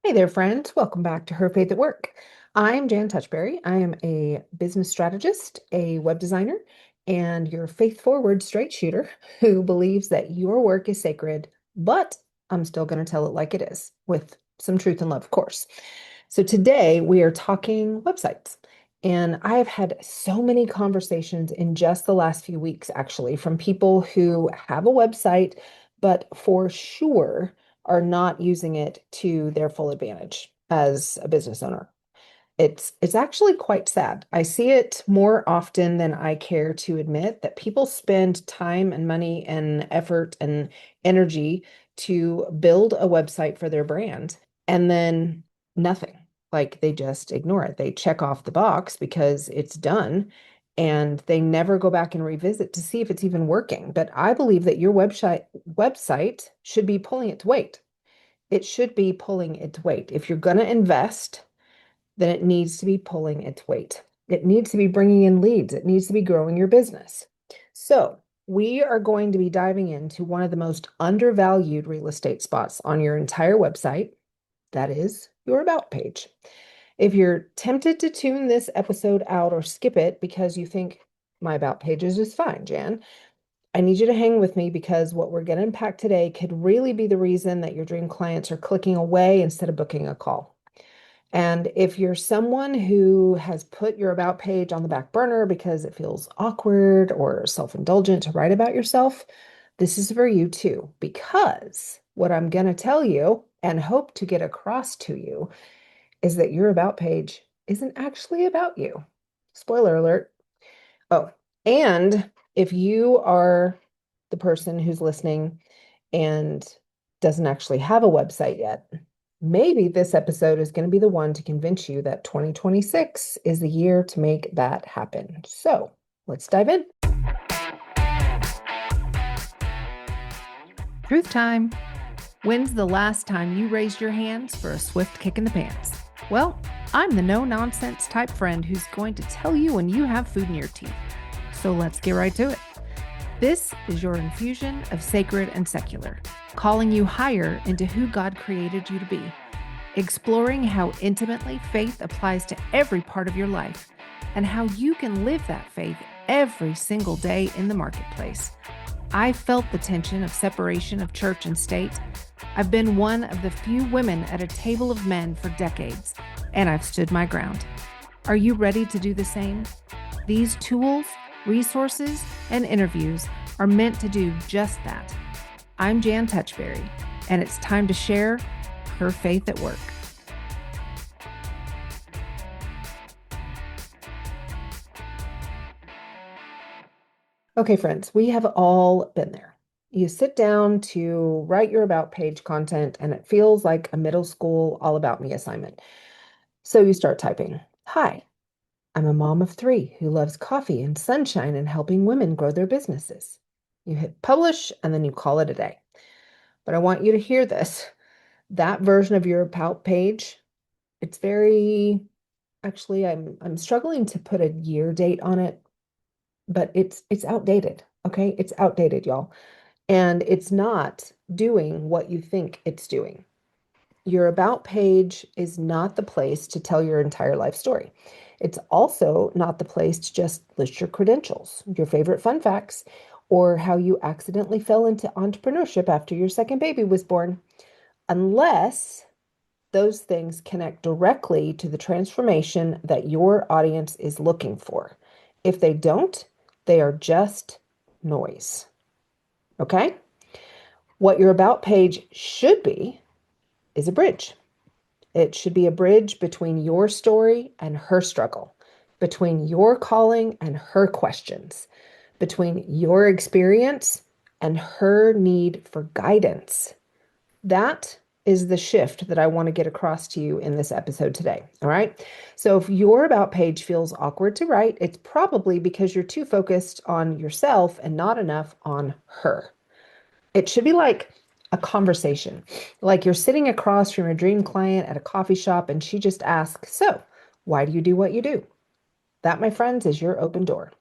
Hey there, friends. Welcome back to Her Faith at Work. I'm Jan Touchberry. I am a business strategist, a web designer, and your faith forward straight shooter who believes that your work is sacred, but I'm still going to tell it like it is with some truth and love, of course. So today we are talking websites. And I have had so many conversations in just the last few weeks, actually, from people who have a website, but for sure are not using it to their full advantage as a business owner. It's actually quite sad. I see it more often than I care to admit that people spend time and money and effort and energy to build a website for their brand and then nothing. Like they just ignore it. They check off the box because it's done and they never go back and revisit to see if it's even working. But I believe that your website should be pulling its weight. It should be pulling its weight. If you're going to invest, then it needs to be pulling its weight. It needs to be bringing in leads. It needs to be growing your business. So, we are going to be diving into one of the most undervalued real estate spots on your entire website. That is your About page. If you're tempted to tune this episode out or skip it because you think my About page is just fine, Jan, I need you to hang with me because what we're going to unpack today could really be the reason that your dream clients are clicking away instead of booking a call. And if you're someone who has put your About page on the back burner because it feels awkward or self-indulgent to write about yourself, this is for you too. Because what I'm going to tell you and hope to get across to you is that your About page isn't actually about you. Spoiler alert. Oh, and if you are the person who's listening and doesn't actually have a website yet, maybe this episode is going to be the one to convince you that 2026 is the year to make that happen. So let's dive in. Truth time. When's the last time you raised your hands for a swift kick in the pants? Well, I'm the no-nonsense type friend who's going to tell you when you have food in your teeth. So let's get right to it. This is your infusion of sacred and secular, calling you higher into who God created you to be, exploring how intimately faith applies to every part of your life, and how you can live that faith every single day in the marketplace. I felt the tension of separation of church and state. I've been one of the few women at a table of men for decades, and I've stood my ground. Are you ready to do the same? These tools, resources, and interviews are meant to do just that. I'm Jan Touchberry, and it's time to share her faith at work. Okay, friends, we have all been there. You sit down to write your About page content, and it feels like a middle school all about me assignment. So you start typing, "Hi, I'm a mom of three who loves coffee and sunshine and helping women grow their businesses." You hit publish and then you call it a day. But I want you to hear this. That version of your About page, it's very, actually, I'm struggling to put a year date on it, but it's outdated. Okay. It's outdated, y'all. And it's not doing what you think it's doing. Your About page is not the place to tell your entire life story. It's also not the place to just list your credentials, your favorite fun facts, or how you accidentally fell into entrepreneurship after your second baby was born, unless those things connect directly to the transformation that your audience is looking for. If they don't, they are just noise. Okay? What your About page should be is a bridge. It should be a bridge between your story and her struggle, between your calling and her questions, between your experience and her need for guidance. That is the shift that I want to get across to you in this episode today. All right. So if your About page feels awkward to write, it's probably because you're too focused on yourself and not enough on her. It should be like a conversation, like you're sitting across from your dream client at a coffee shop and she just asks, "So, why do you do what you do?" That, my friends, is your open door.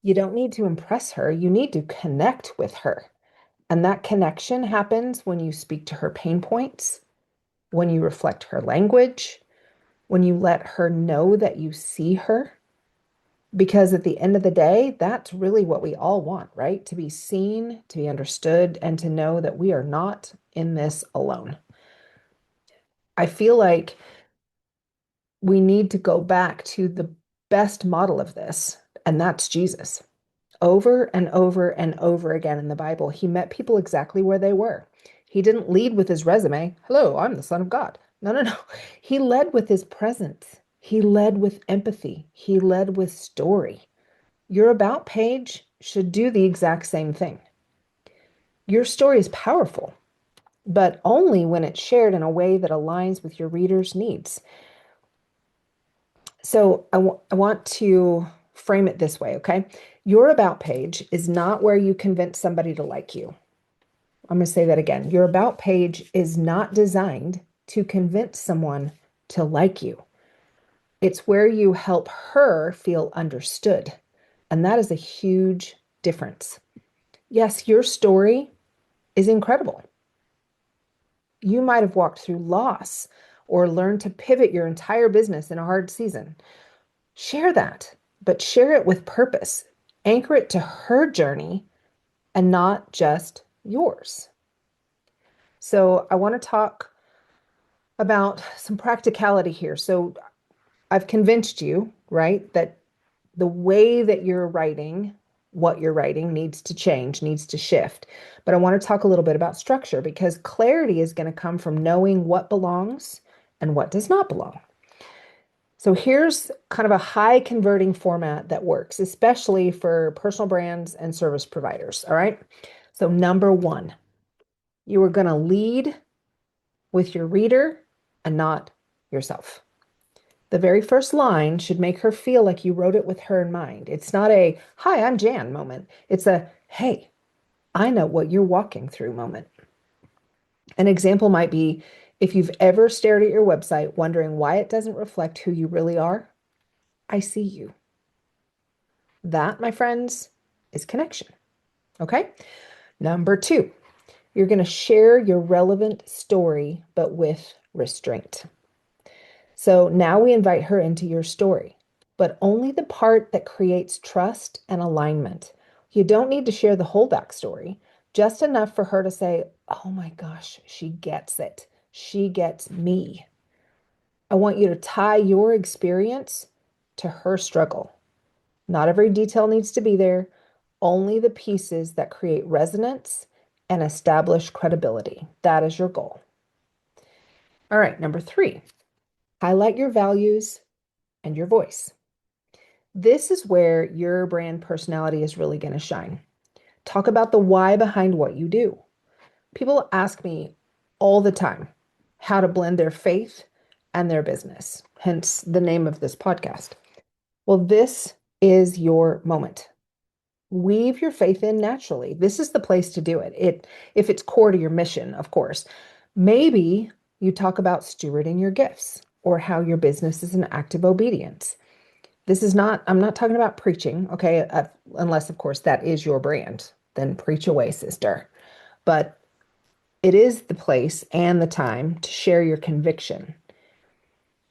You don't need to impress her. You need to connect with her. And that connection happens when you speak to her pain points, when you reflect her language, when you let her know that you see her. Because at the end of the day, that's really what we all want, right? To be seen, to be understood, and to know that we are not in this alone. I feel like we need to go back to the best model of this, and that's Jesus. Over and over and over again in the Bible, he met people exactly where they were. He didn't lead with his resume. Hello, I'm the Son of God. No, no, no. He led with his presence. He led with empathy. He led with story. Your about page should do the exact same thing. Your story is powerful, but only when it's shared in a way that aligns with your reader's needs. So I want to frame it this way, okay? Your about page is not where you convince somebody to like you. I'm going to say that again. Your about page is not designed to convince someone to like you. It's where you help her feel understood. And that is a huge difference. Yes, your story is incredible. You might have walked through loss or learned to pivot your entire business in a hard season. Share that, but share it with purpose. Anchor it to her journey and not just yours. So I want to talk about some practicality here. So I've convinced you, right, that the way that you're writing, what you're writing needs to change, needs to shift. But I want to talk a little bit about structure because clarity is going to come from knowing what belongs and what does not belong. So here's kind of a high converting format that works, especially for personal brands and service providers. All right. So number one, you are going to lead with your reader and not yourself. The very first line should make her feel like you wrote it with her in mind. It's not a, hi, I'm Jan moment. It's a, hey, I know what you're walking through moment. An example might be if you've ever stared at your website wondering why it doesn't reflect who you really are, I see you. That, my friends, is connection. Okay. Number two, you're going to share your relevant story, but with restraint. So now we invite her into your story, but only the part that creates trust and alignment. You don't need to share the whole backstory, just enough for her to say, oh my gosh, she gets it. She gets me. I want you to tie your experience to her struggle. Not every detail needs to be there, only the pieces that create resonance and establish credibility. That is your goal. All right, number three, highlight your values and your voice. This is where your brand personality is really going to shine. Talk about the why behind what you do. People ask me all the time how to blend their faith and their business, hence the name of this podcast. Well, this is your moment. Weave your faith in naturally. This is the place to do it. If it's core to your mission, of course. Maybe you talk about stewarding your gifts or how your business is an act of obedience. I'm not talking about preaching, okay? Unless, of course, that is your brand. Then preach away, sister. But it is the place and the time to share your conviction.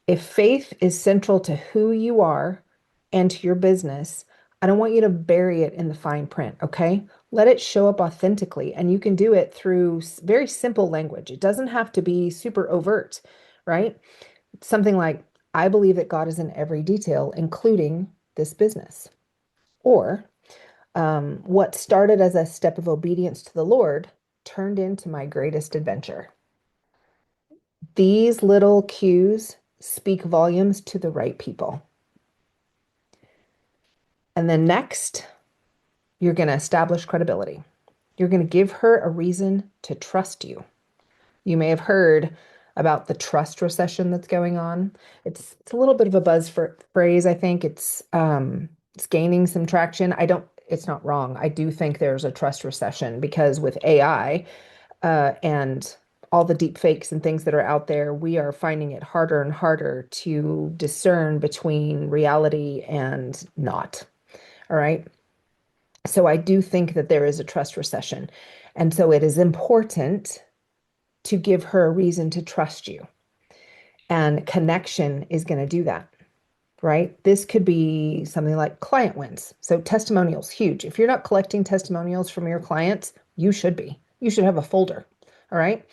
If faith is central to who you are and to your business, I don't want you to bury it in the fine print, okay? Let it show up authentically, and you can do it through very simple language. It doesn't have to be super overt, right? Something like, I believe that God is in every detail, including this business. Or, what started as a step of obedience to the Lord turned into my greatest adventure. These little cues speak volumes to the right people. And then next, you're going to establish credibility. You're going to give her a reason to trust you. You may have heard about the trust recession that's going on. It's a little bit of a phrase. I think it's gaining some traction. It's not wrong. I do think there's a trust recession because with AI and all the deep fakes and things that are out there, we are finding it harder and harder to discern between reality and not. All right. So I do think that there is a trust recession. And so it is important to give her a reason to trust you. And connection is going to do that, right? This could be something like client wins. So testimonials, huge. If you're not collecting testimonials from your clients, you should be. You should have a folder, all right?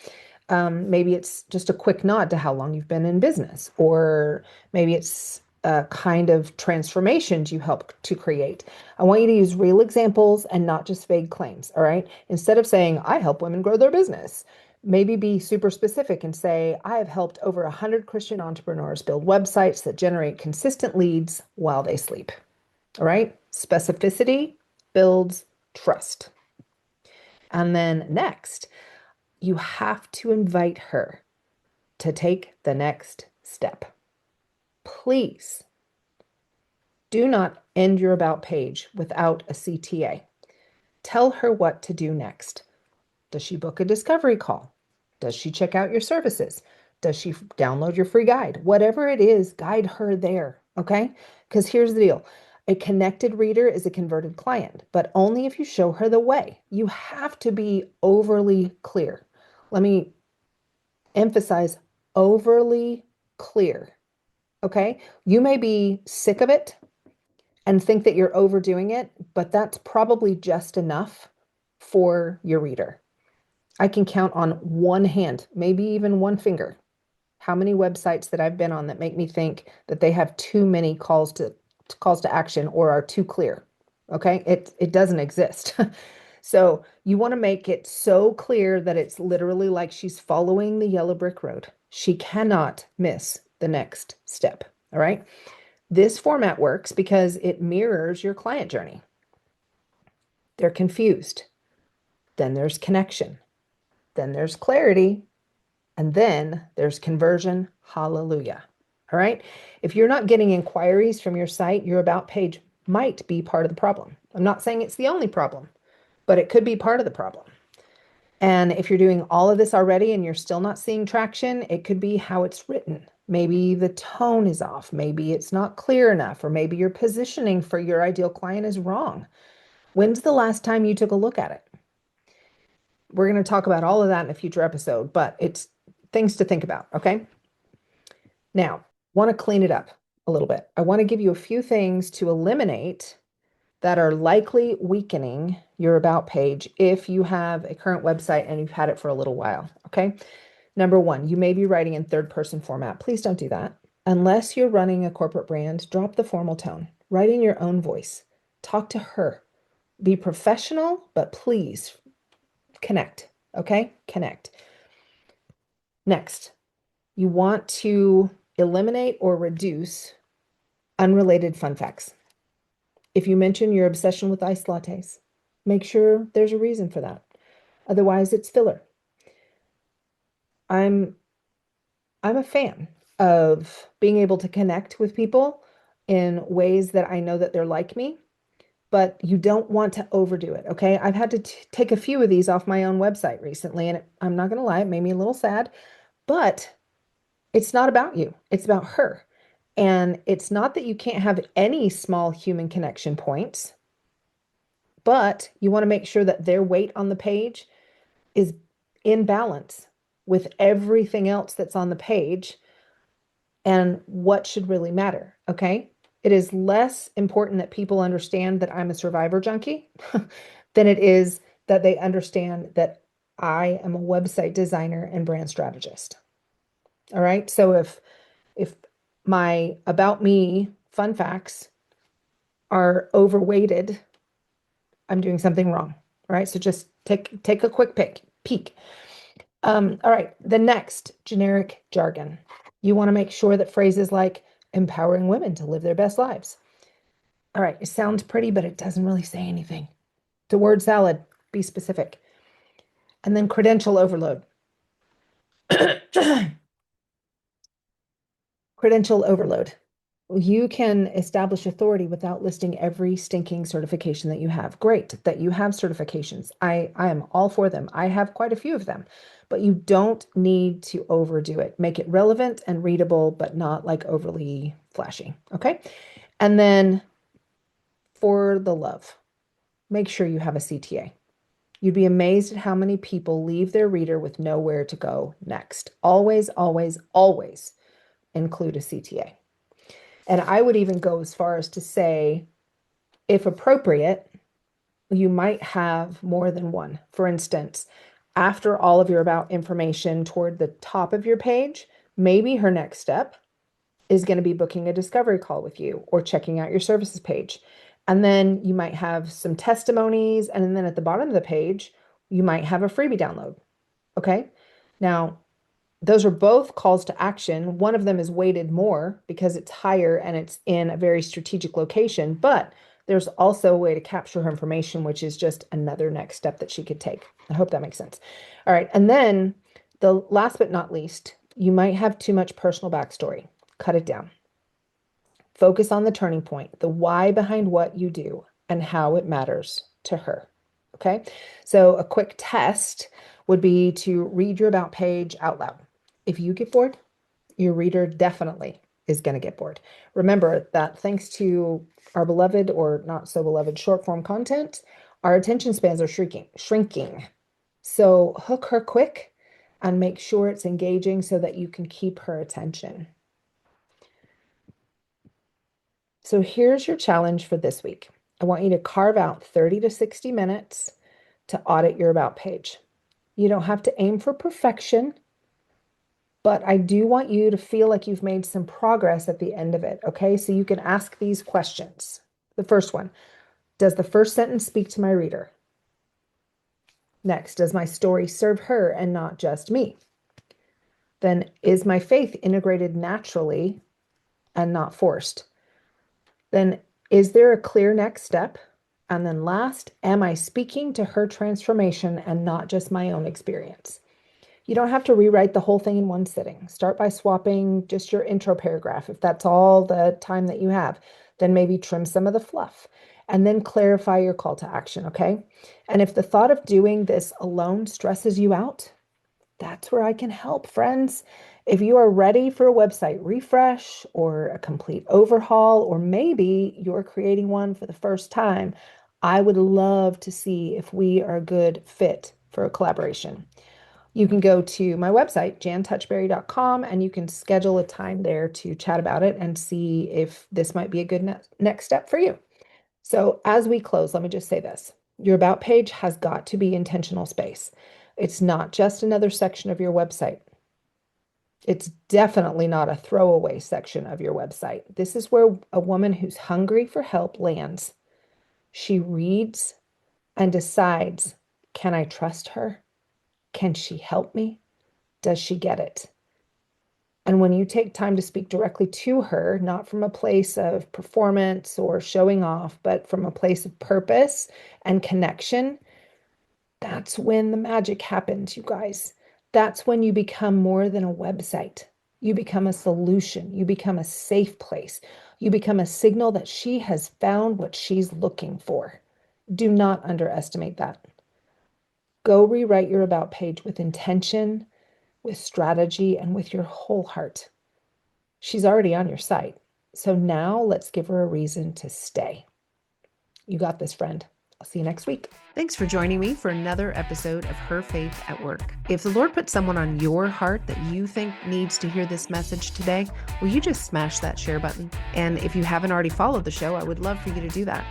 Maybe it's just a quick nod to how long you've been in business, or maybe it's a kind of transformations you help to create. I want you to use real examples and not just vague claims, all right? Instead of saying, I help women grow their business, maybe be super specific and say, I have helped over 100 Christian entrepreneurs build websites that generate consistent leads while they sleep. All right? Specificity builds trust. And then next, you have to invite her to take the next step. Please do not end your about page without a CTA. Tell her what to do next. Does she book a discovery call? Does she check out your services? Does she download your free guide? Whatever it is, guide her there, okay? Because here's the deal. A connected reader is a converted client, but only if you show her the way. You have to be overly clear. Let me emphasize overly clear, okay? You may be sick of it and think that you're overdoing it, but that's probably just enough for your reader. I can count on one hand, maybe even one finger, how many websites that I've been on that make me think that they have too many calls to action or are too clear. Okay? It doesn't exist. So you want to make it so clear that it's literally like she's following the yellow brick road. She cannot miss the next step. All right? This format works because it mirrors your client journey. They're confused. Then there's connection. Then there's clarity. And then there's conversion. Hallelujah. All right. If you're not getting inquiries from your site, your about page might be part of the problem. I'm not saying it's the only problem, but it could be part of the problem. And if you're doing all of this already and you're still not seeing traction, it could be how it's written. Maybe the tone is off. Maybe it's not clear enough, or maybe your positioning for your ideal client is wrong. When's the last time you took a look at it? We're going to talk about all of that in a future episode, but it's things to think about, okay? Now, I want to clean it up a little bit. I want to give you a few things to eliminate that are likely weakening your about page if you have a current website and you've had it for a little while, okay? Number one, you may be writing in third person format. Please don't do that. Unless you're running a corporate brand, drop the formal tone. Write in your own voice. Talk to her. Be professional, but please connect, okay? Connect. Next, you want to eliminate or reduce unrelated fun facts. If you mention your obsession with iced lattes, make sure there's a reason for that. Otherwise, it's filler. I'm a fan of being able to connect with people in ways that I know that they're like me, but you don't want to overdo it, okay? I've had to take a few of these off my own website recently, and I'm not going to lie, it made me a little sad, but it's not about you. It's about her. And it's not that you can't have any small human connection points, but you want to make sure that their weight on the page is in balance with everything else that's on the page and what should really matter, okay? It is less important that people understand that I'm a survivor junkie than it is that they understand that I am a website designer and brand strategist. All right? So if my about me fun facts are overweighted, I'm doing something wrong. All right? So just take a quick peek. All right, the next, generic jargon. You want to make sure that phrases like empowering women to live their best lives. All right, it sounds pretty, but it doesn't really say anything. The word salad, be specific. And then credential overload. Credential overload. You can establish authority without listing every stinking certification that you have. Great that you have certifications. I am all for them. I have quite a few of them, but you don't need to overdo it. Make it relevant and readable, but not like overly flashy. Okay. And then for the love, make sure you have a CTA. You'd be amazed at how many people leave their reader with nowhere to go next. Always, always, always include a CTA. And I would even go as far as to say, if appropriate, you might have more than one. For instance, after all of your about information toward the top of your page, maybe her next step is going to be booking a discovery call with you or checking out your services page. And then you might have some testimonies. And then at the bottom of the page, you might have a freebie download. Okay. Now, those are both calls to action. One of them is weighted more because it's higher and it's in a very strategic location, but there's also a way to capture her information, which is just another next step that she could take. I hope that makes sense. All right. And then the last but not least, you might have too much personal backstory. Cut it down. Focus on the turning point, the why behind what you do and how it matters to her. Okay. So a quick test would be to read your about page out loud. If you get bored, your reader definitely is going to get bored. Remember that thanks to our beloved or not so beloved short form content, our attention spans are shrinking. So hook her quick and make sure it's engaging so that you can keep her attention. So here's your challenge for this week. I want you to carve out 30 to 60 minutes to audit your about page. You don't have to aim for perfection, but I do want you to feel like you've made some progress at the end of it, okay? So you can ask these questions. The first one, does the first sentence speak to my reader? Next, does my story serve her and not just me? Then, is my faith integrated naturally and not forced? Then, is there a clear next step? And then last, am I speaking to her transformation and not just my own experience? You don't have to rewrite the whole thing in one sitting. Start by swapping just your intro paragraph. If that's all the time that you have, then maybe trim some of the fluff and then clarify your call to action, okay? And if the thought of doing this alone stresses you out, that's where I can help, friends. If you are ready for a website refresh or a complete overhaul, or maybe you're creating one for the first time, I would love to see if we are a good fit for a collaboration. You can go to my website, jantouchberry.com, and you can schedule a time there to chat about it and see if this might be a good next step for you. So as we close, let me just say this. Your about page has got to be intentional space. It's not just another section of your website. It's definitely not a throwaway section of your website. This is where a woman who's hungry for help lands. She reads and decides, can I trust her? Can she help me? Does she get it? And when you take time to speak directly to her, not from a place of performance or showing off, but from a place of purpose and connection, that's when the magic happens, you guys. That's when you become more than a website. You become a solution. You become a safe place. You become a signal that she has found what she's looking for. Do not underestimate that. Go rewrite your about page with intention, with strategy, and with your whole heart. She's already on your site. So now let's give her a reason to stay. You got this, friend. I'll see you next week. Thanks for joining me for another episode of Her Faith at Work. If the Lord put someone on your heart that you think needs to hear this message today, will you just smash that share button? And if you haven't already followed the show, I would love for you to do that.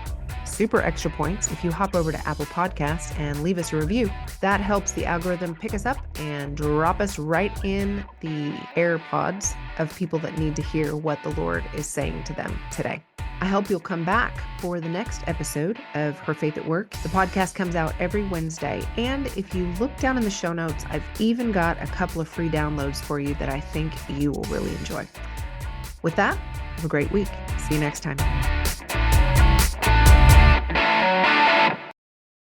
Super extra points if you hop over to Apple Podcasts and leave us a review. That helps the algorithm pick us up and drop us right in the AirPods of people that need to hear what the Lord is saying to them today. I hope you'll come back for the next episode of Her Faith at Work. The podcast comes out every Wednesday. And if you look down in the show notes, I've even got a couple of free downloads for you that I think you will really enjoy. With that, have a great week. See you next time.